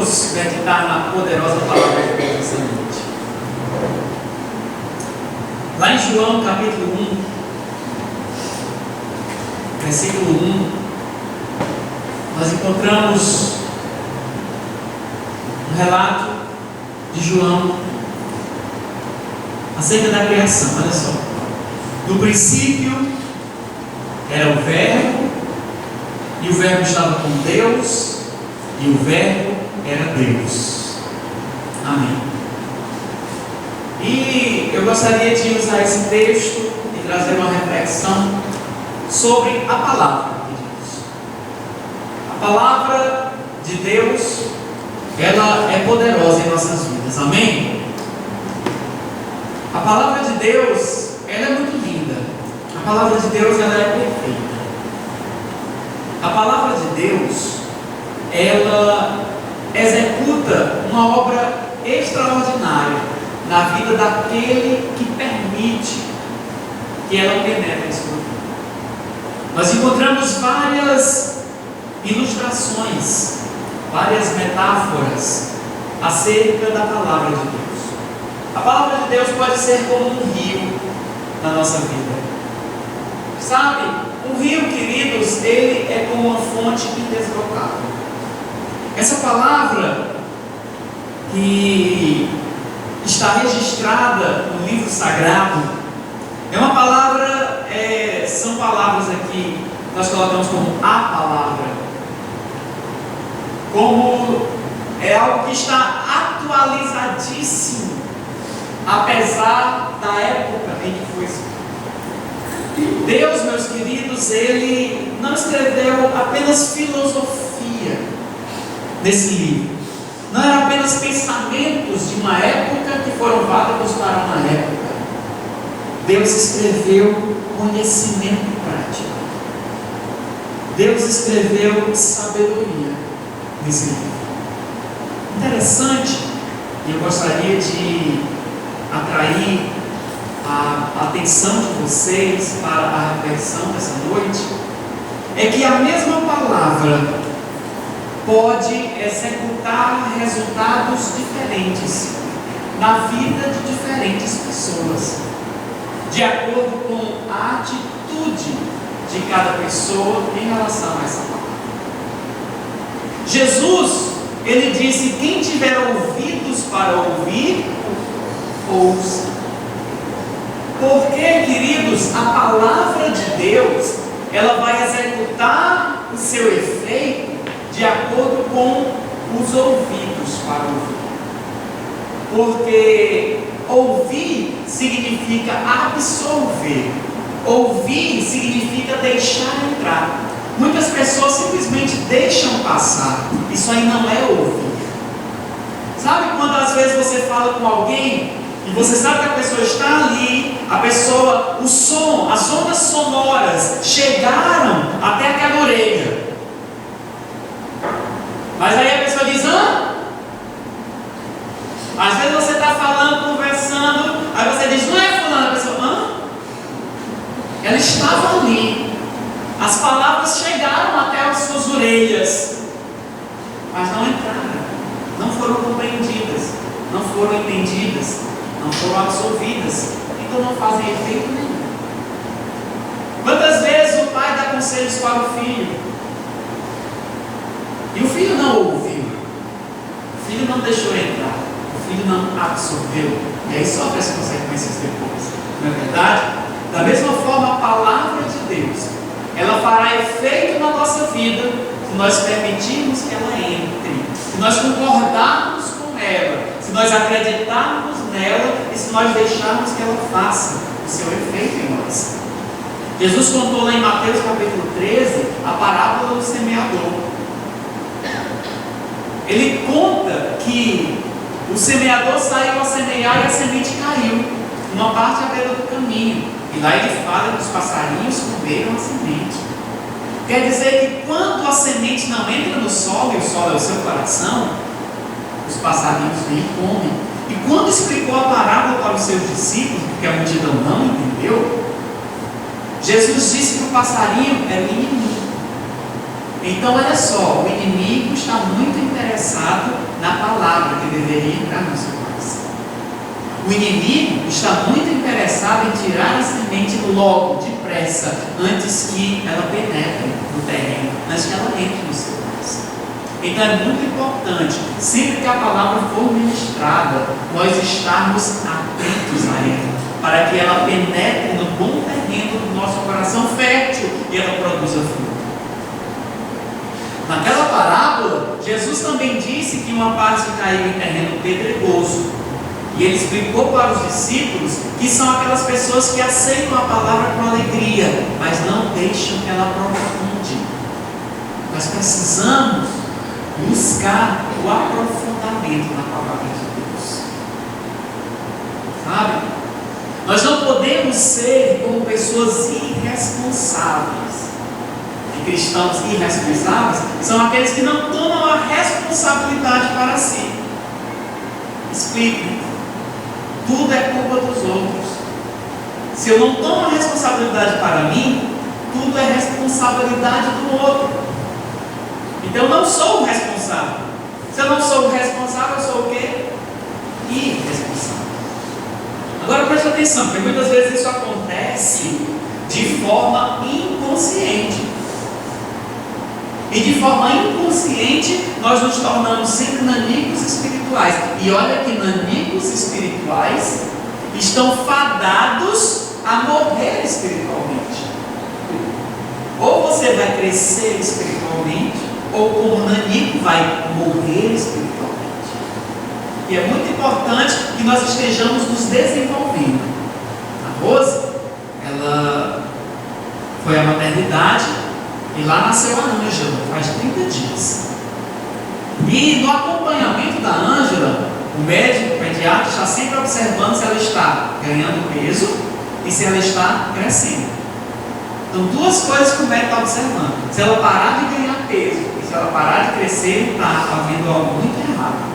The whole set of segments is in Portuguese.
Vamos meditar na poderosa palavra de Deus essa noite. Lá em João capítulo 1, versículo 1, nós encontramos um relato de João acerca da criação. Olha só: no princípio era o Verbo, e o Verbo estava com Deus, e o Verbo era Deus. Amém. E eu gostaria de usar esse texto e trazer uma reflexão sobre a palavra de Deus. A palavra de Deus, ela é poderosa em nossas vidas. Amém? A palavra de Deus, ela é muito linda. A palavra de Deus, ela é perfeita. A palavra de Deus, ela executa uma obra extraordinária na vida daquele que permite que ela penetre em sua vida. Nós encontramos várias ilustrações, várias metáforas acerca da palavra de Deus. A palavra de Deus pode ser como um rio na nossa vida. Sabe, um rio, queridos, ele é como uma fonte indesgotável. Essa palavra que está registrada no livro sagrado é uma palavra, são palavras aqui, nós colocamos como a palavra, como é algo que está atualizadíssimo, apesar da época em que foi escrito. Deus, meus queridos, Ele não escreveu apenas filosofia nesse livro. Não eram apenas pensamentos de uma época que foram válidos para uma época. Deus escreveu conhecimento prático. Deus escreveu sabedoria nesse livro. Interessante, e eu gostaria de atrair a atenção de vocês para a reflexão dessa noite, é que a mesma palavra pode executar resultados diferentes na vida de diferentes pessoas, de acordo com a atitude de cada pessoa em relação a essa palavra. Jesus, ele disse: quem tiver ouvidos para ouvir, ouça. Porque, queridos, a palavra de Deus, ela vai executar o seu efeito de acordo com os ouvidos para ouvir. Porque ouvir significa absorver. Ouvir significa deixar entrar. Muitas pessoas simplesmente deixam passar. Isso aí não é ouvir. Sabe quando às vezes você fala com alguém e você sabe que a pessoa está ali, a pessoa, o som, as ondas sonoras chegaram até aquela orelha, mas aí a pessoa diz: hã? Às vezes você está falando, conversando, aí você diz: não é fulano? A pessoa: hã? Ela estava ali, as palavras chegaram até as suas orelhas, mas não entraram, não foram compreendidas, não foram entendidas, não foram absorvidas, então não fazem efeito nenhum. Quantas vezes o pai dá conselhos para o filho e o filho não ouviu, o filho não deixou entrar, o filho não absorveu, e aí sofre as consequências depois, não é verdade? Da mesma forma, a palavra de Deus, ela fará efeito na nossa vida se nós permitirmos que ela entre, se nós concordarmos com ela, se nós acreditarmos nela e se nós deixarmos que ela faça o seu efeito em nós. Jesus contou lá em Mateus capítulo 13 a parábola do semeador. Ele conta que o semeador saiu a semear e a semente caiu numa parte à beira do caminho, e lá ele fala que os passarinhos comeram a semente. Quer dizer que quando a semente não entra no solo, e o solo é o seu coração, os passarinhos vêm e comem. E quando explicou a parábola para os seus discípulos, porque a multidão não entendeu, Jesus disse que o passarinho era o inimigo. Então, olha só, o inimigo está muito interessado na palavra que deveria entrar no seu coração. O inimigo está muito interessado em tirar a semente logo, depressa, antes que ela penetre no terreno, antes que ela entre no seu coração. Então, é muito importante, sempre que a palavra for ministrada, nós estarmos atentos a ela, para que ela penetre no bom terreno do nosso coração fértil e ela produza fruto. Naquela parábola, Jesus também disse que uma parte caiu em terreno pedregoso. E ele explicou para os discípulos que são aquelas pessoas que aceitam a palavra com alegria, mas não deixam que ela aprofunde. Nós precisamos buscar o aprofundamento na palavra de Deus. Sabe? Nós não podemos ser como pessoas irresponsáveis. Cristãos irresponsáveis são aqueles que não tomam a responsabilidade para si. Explique. Tudo é culpa dos outros. Se eu não tomo a responsabilidade para mim, tudo é responsabilidade do outro. Então eu não sou o responsável. Se eu não sou o responsável, eu sou o quê? Irresponsável. Agora preste atenção, porque muitas vezes isso acontece de forma inconsciente. E de forma inconsciente, nós nos tornamos sempre nanicos espirituais. E olha que nanicos espirituais estão fadados a morrer espiritualmente. Ou você vai crescer espiritualmente, ou como nanico vai morrer espiritualmente. E é muito importante que nós estejamos nos desenvolvendo. A Rose, ela foi à maternidade, e lá nasceu a Ângela, faz 30 dias. E no acompanhamento da Ângela, o médico, o pediatra, está sempre observando se ela está ganhando peso e se ela está crescendo. Então, duas coisas que o médico está observando: se ela parar de ganhar peso e se ela parar de crescer, está havendo algo muito errado.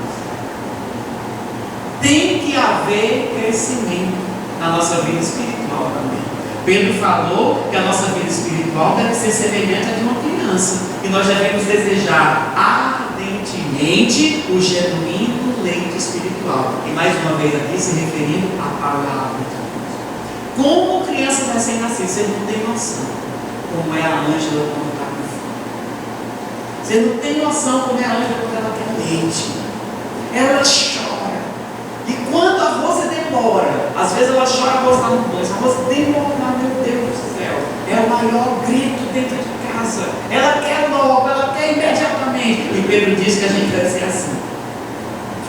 Tem que haver crescimento na nossa vida espiritual também. Pedro falou que a nossa vida espiritual deve ser semelhante à de uma criança, e nós devemos desejar ardentemente o genuíno leite espiritual. E mais uma vez aqui se referindo à palavra de Deus. Como criança recém-nascida, você não tem noção como é a Ângela quando está com fome. Você não tem noção como é a Ângela quando ela quer leite. Ela chora. E quando a Rosa demora, às vezes ela chora, a Rosa está no banho, a Rosa demora, meu Deus do céu, é o maior grito dentro de casa. Ela quer logo, ela quer imediatamente. E Pedro diz que a gente deve ser assim.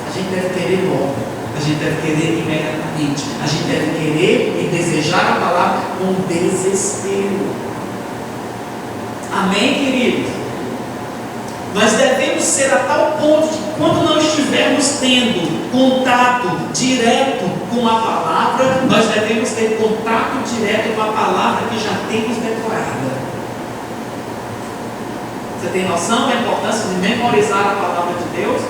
A gente deve querer logo, a gente deve querer imediatamente, a gente deve querer e desejar a palavra com desespero. Amém, queridos? Nós devemos ser a tal ponto de, quando não estivermos tendo contato direto com a palavra, nós devemos ter contato direto com a palavra que já temos decorada. Você tem noção da importância de memorizar a palavra de Deus?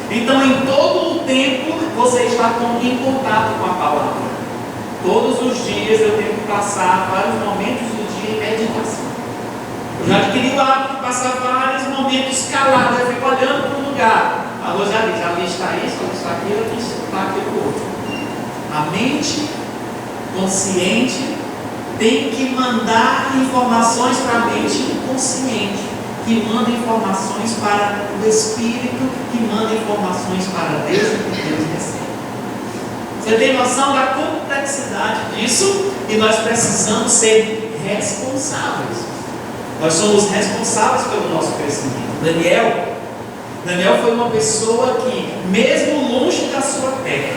Então, em todo o tempo, você está em contato com a palavra. Todos os dias eu tenho que passar vários momentos do dia em meditação. Eu já adquiri o hábito de passar vários momentos calados, eu fico olhando para um lugar. A Rose já lista isso, já lista aquilo, já lista aquilo outro. A mente consciente tem que mandar informações para a mente inconsciente, que manda informações para o Espírito, que manda informações para Deus e que Deus recebe. Você tem noção da complexidade disso? E nós precisamos ser responsáveis. Nós somos responsáveis pelo nosso crescimento. Daniel foi uma pessoa que, mesmo longe da sua terra,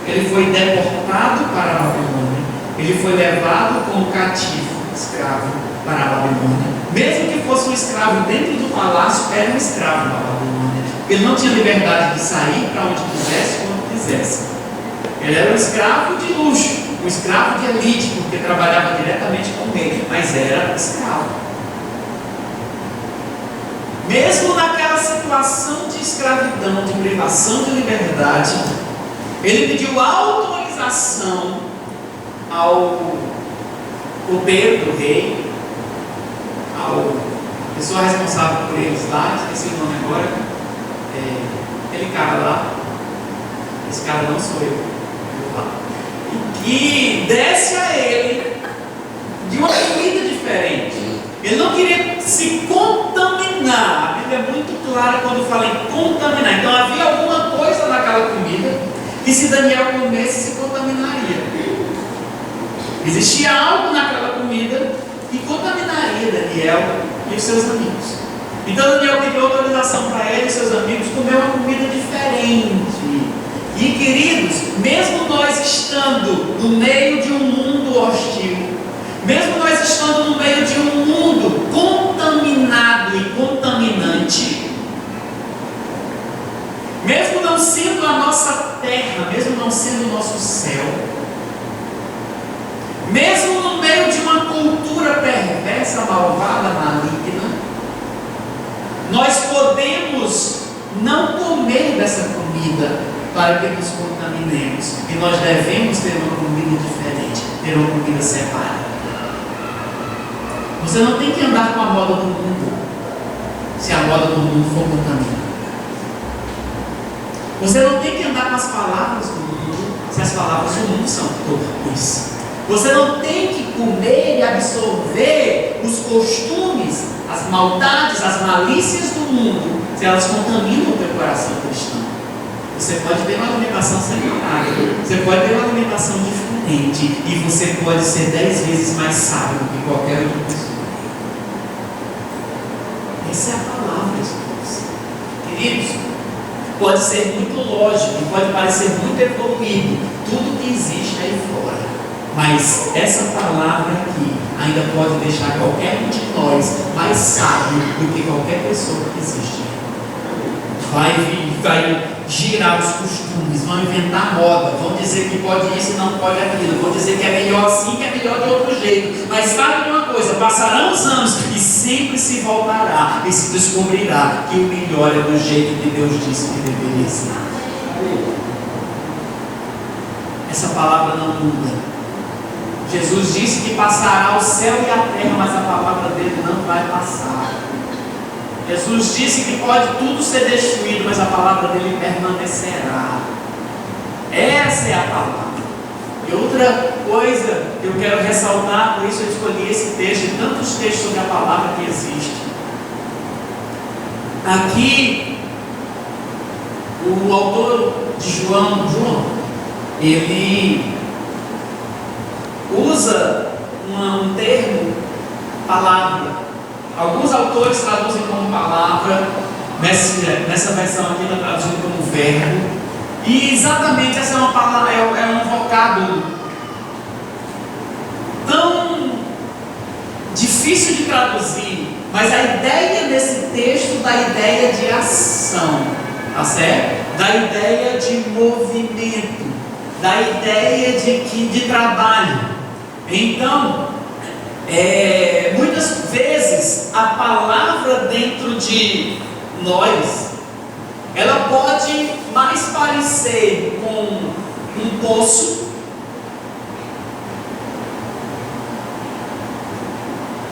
ele foi deportado para a Babilônia. Ele foi levado como cativo, escravo, para a Babilônia. Mesmo que fosse um escravo dentro do palácio, era um escravo na Babilônia. Ele não tinha liberdade de sair para onde quisesse, quando quisesse. Ele era um escravo de luxo, um escravo de elite, porque trabalhava diretamente com ele, mas era escravo. Mesmo naquela situação de escravidão, de privação de liberdade, ele pediu autorização ao poder do rei, ao pessoa responsável por eles lá, esqueci o nome agora, aquele cara lá, esse cara não sou eu, e desce a ele de uma comida diferente. Ele não queria se contaminar. A Bíblia é muito clara quando fala em contaminar. Então havia alguma coisa naquela comida que, se Daniel comesse, se contaminaria. Existia algo naquela comida que contaminaria Daniel e os seus amigos. Então Daniel pediu autorização para ele e seus amigos comer uma comida diferente. E queridos, mesmo nós estando no meio de um mundo hostil, mesmo nós estando no meio de um mundo contaminado e contaminante, mesmo não sendo a nossa terra, mesmo não sendo o nosso céu, mesmo no meio de uma cultura perversa, malvada, maligna, nós podemos não comer dessa comida para que nos contaminemos. E nós devemos ter uma comida diferente, ter uma comida separada. Você não tem que andar com a moda do mundo, se a moda do mundo for contaminada. Você não tem que andar com as palavras do mundo, se as palavras do mundo são torpes. Você não tem que comer e absorver os costumes, as maldades, as malícias do mundo, se elas contaminam o teu coração cristão. Você pode ter uma alimentação separada, você pode ter uma alimentação diferente, e você pode ser 10 vezes mais sábio do que qualquer outra pessoa. Essa é a palavra de Deus. Queridos, pode ser muito lógico, pode parecer muito evoluído, tudo que existe aí fora, mas essa palavra aqui ainda pode deixar qualquer um de nós mais sábio do que qualquer pessoa que existe. Vai girar os costumes, vão inventar moda, vão dizer que pode isso e não pode aquilo, vão dizer que é melhor assim, que é melhor de outro jeito. Mas sabe de uma coisa, passarão os anos e sempre se voltará e se descobrirá que o melhor é do jeito que Deus disse que deveria ser. Essa palavra não muda. Jesus disse que passará o céu e a terra, mas a palavra dele não vai passar. Jesus disse que pode tudo ser destruído, mas a palavra dele permanecerá. Essa é a palavra. E outra coisa que eu quero ressaltar, por isso eu escolhi esse texto e tantos textos sobre a palavra que existe. Aqui, o autor de João, ele usa um termo, palavra. Alguns autores traduzem como palavra, nessa versão aqui está traduzido como verbo, e exatamente essa é uma palavra, é um vocábulo tão difícil de traduzir, mas a ideia desse texto dá ideia de ação, tá certo? Da ideia de movimento, da ideia de trabalho. Então, muitas vezes a palavra dentro de nós, ela pode mais parecer com um poço,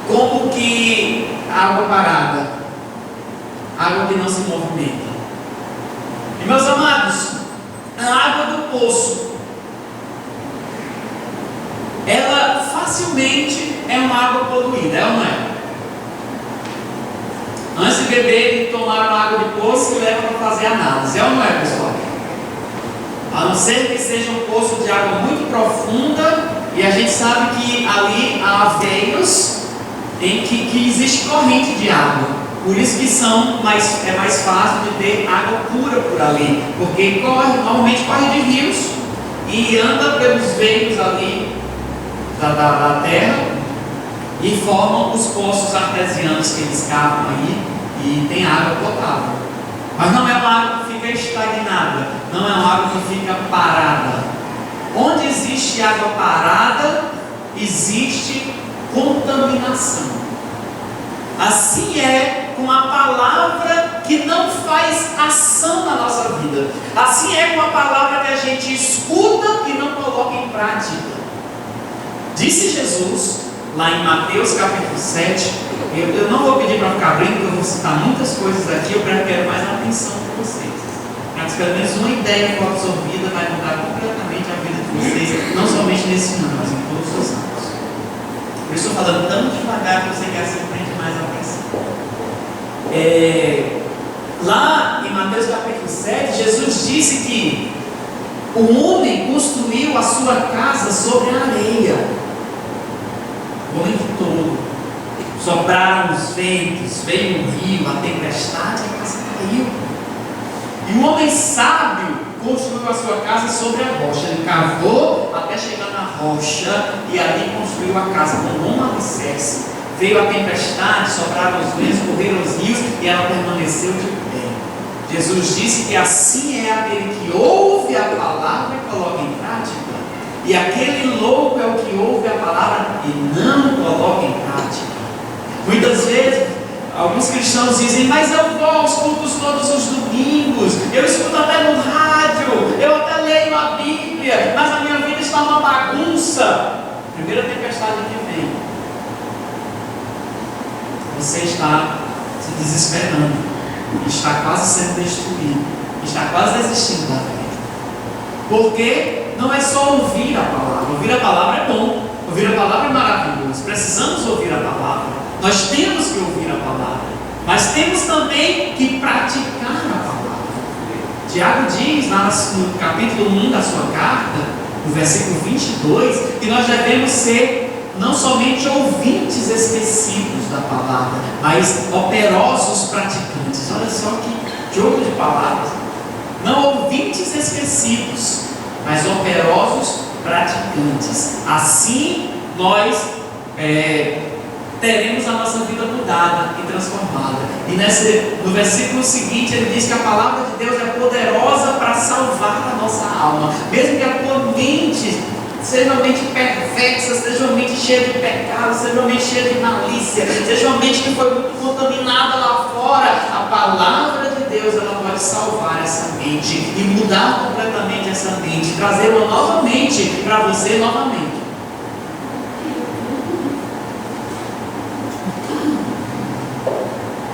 como que água parada, água que não se movimenta. E meus amados, a água do poço, ela facilmente é uma água poluída, é ou não é? Antes de beber e tomar uma água de poço, se leva para fazer análise, é ou não é, pessoal? A não ser que seja um poço de água muito profunda, e a gente sabe que ali há veios em que existe corrente de água. Por isso que é mais fácil de ter água pura por ali, porque normalmente corre de rios e anda pelos veios ali da terra e formam os poços artesianos que eles cavam aí e tem água potável. Mas não é uma água que fica estagnada, não é uma água que fica parada. Onde existe água parada, existe contaminação. Assim é com a palavra que não faz ação na nossa vida. Assim é com a palavra que a gente escuta e não coloca em prática. Disse Jesus, lá em Mateus capítulo 7, eu não vou pedir para ficar abrindo, porque eu vou citar muitas coisas aqui, eu quero mais a atenção de vocês. Mas pelo menos uma ideia for absorvida vai mudar completamente a vida de vocês, não somente nesse ano, mas em todos os anos. Eu estou falando tão devagar que você quer se prende mais a atenção. Lá em Mateus capítulo 7, Jesus disse que o homem construiu a sua casa sobre a areia. O homem todo. Sopraram os ventos, veio um rio, a tempestade, a casa caiu. E o homem sábio construiu a sua casa sobre a rocha. Ele cavou até chegar na rocha e ali construiu a casa com um bom alicerce. Veio a tempestade, sopraram os ventos, correram os rios e ela permaneceu de pé. Jesus disse que assim é aquele que ouve a palavra e coloca em prática. E aquele louco é o que ouve a palavra e não coloca em prática. Muitas vezes, alguns cristãos dizem, mas eu vou aos cultos todos os domingos, eu escuto até no rádio, eu até leio a Bíblia, mas a minha vida está uma bagunça. Primeira tempestade que vem, você está se desesperando, está quase sendo destruído, está quase desistindo da vida. Porque não é só ouvir a palavra. Ouvir a palavra é bom, ouvir a palavra é maravilhoso, precisamos ouvir a palavra, nós temos que ouvir a palavra, mas temos também que praticar a palavra. Tiago diz lá no capítulo 1 da sua carta, no versículo 22, que nós devemos ser não somente ouvintes esquecidos da palavra, mas operosos praticantes. Olha só que jogo de palavras. Não ouvintes esquecidos, mas operosos praticantes. Assim nós teremos a nossa vida mudada e transformada. E no versículo seguinte ele diz que a palavra de Deus é poderosa para salvar a nossa alma. Mesmo que a tua mente seja uma mente perversa, seja uma mente cheia de pecado, seja uma mente cheia de malícia, seja uma mente que foi muito contaminada lá fora, a palavra de Deus ela pode salvar essa mente e mudar completamente essa mente, trazê-la novamente para você novamente.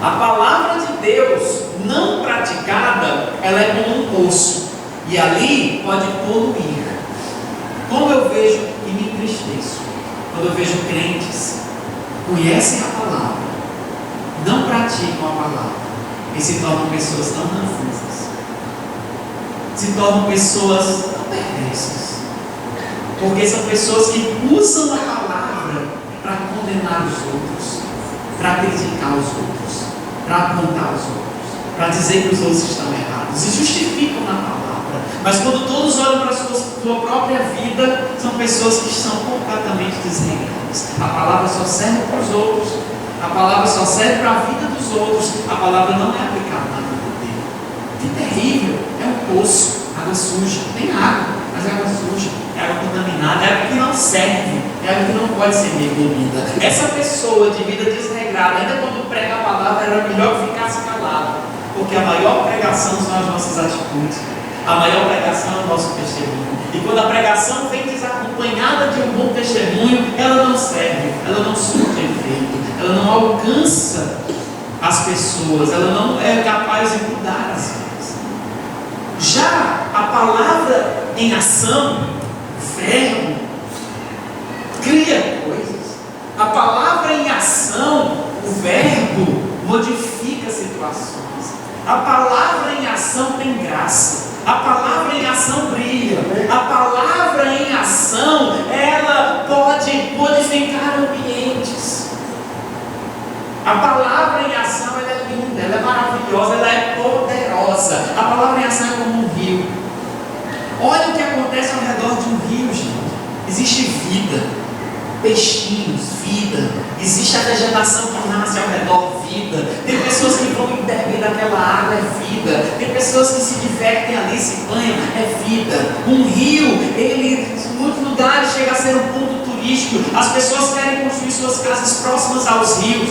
A palavra de Deus não praticada, ela é como um poço e ali pode poluir. Como eu vejo e me entristeço quando eu vejo crentes conhecem a palavra, não praticam a palavra e se tornam pessoas tão confusas, se tornam pessoas tão perversas, porque são pessoas que usam a palavra para condenar os outros, para criticar os outros, para apontar os outros, para dizer que os outros estão errados e justificam na palavra. Mas quando todos olham para a sua própria vida, são pessoas que estão completamente desregradas. A palavra só serve para os outros, a palavra só serve para a vida dos outros, a palavra não é aplicada na vida dele. Que terrível, é um poço, água suja, tem água, mas é água suja, é água contaminada, é água que não serve, é água que não pode ser bebida. Essa pessoa de vida desregrada, ainda quando prega a palavra, era melhor que ficasse calado, porque a maior pregação são as nossas atitudes. A maior pregação é o nosso testemunho. E quando a pregação vem desacompanhada de um bom testemunho, ela não serve, ela não surte efeito, ela não alcança as pessoas, ela não é capaz de mudar as vidas. Já a palavra em ação, o verbo, cria coisas. A palavra em ação, o verbo, modifica situações. A palavra em ação tem graça. A palavra em ação brilha. A palavra em ação, ela pode modificar ambientes. A palavra em ação, ela é linda, ela é maravilhosa, ela é poderosa. A palavra em ação é como um rio. Olha o que acontece ao redor de um rio, gente. Existe vida, peixinhos, vida. Existe a vegetação que nasce ao redor, vida. Tem pessoas que vão e bebem daquela água, é vida. Tem pessoas que se divertem ali, se banham, é vida. Um rio, ele em muitos lugares chega a ser um ponto turístico. As pessoas querem construir suas casas próximas aos rios.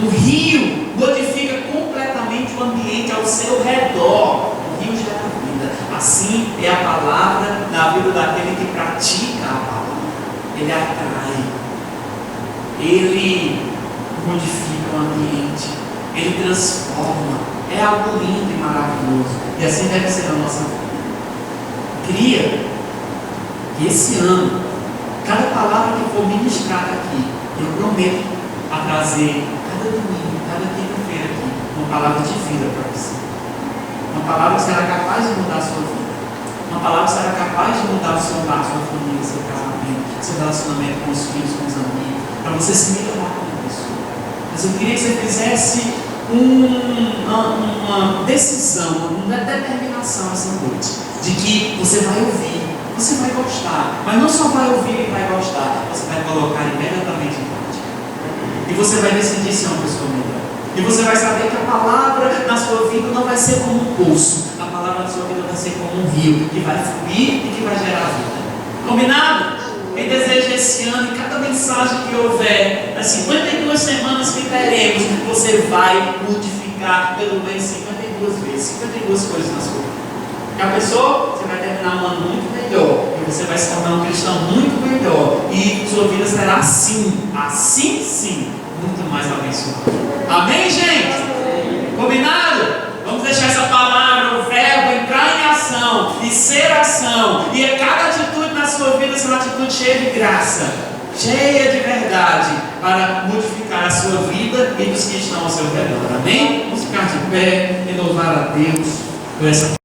Um rio modifica completamente o ambiente ao seu redor. O rio gera vida. Assim é a palavra na vida daquele que pratica a palavra. Ele atrai. Ele modifica o ambiente, ele transforma. É algo lindo e maravilhoso. E assim deve ser a nossa vida. Queria que esse ano, cada palavra que for ministrada aqui, eu prometo a trazer cada domingo, cada quinta-feira aqui, uma palavra de vida para você. Uma palavra que será capaz de mudar a sua vida. Uma palavra que será capaz de mudar o seu lar, sua família, seu casamento, seu relacionamento com os filhos, com os amigos, para você se melhorar como pessoa. Mas eu queria que você fizesse uma decisão, uma determinação essa noite, de que você vai ouvir, você vai gostar, mas não só vai ouvir e vai gostar, você vai colocar imediatamente em prática. E você vai decidir ser uma pessoa melhor. E você vai saber que a palavra na sua vida não vai ser como um poço, a palavra na sua vida vai ser como um rio, que vai fluir e que vai gerar vida. Combinado? Quem deseja esse ano, e cada mensagem que houver, as 52 semanas que teremos, você vai multiplicar pelo menos 52 vezes, 52 coisas na sua vida. Já pensou? Você vai terminar um ano muito melhor, e você vai se tornar um cristão muito melhor, e sua vida será assim sim, muito mais abençoada. Amém, gente? Combinado? Vamos deixar essa palavra, o verbo, entrar em ação e ser ação. E a cada atitude na sua vida ser uma atitude cheia de graça, cheia de verdade, para modificar a sua vida e dos que estão ao seu redor. Amém? Vamos ficar de pé e louvar a Deus por essa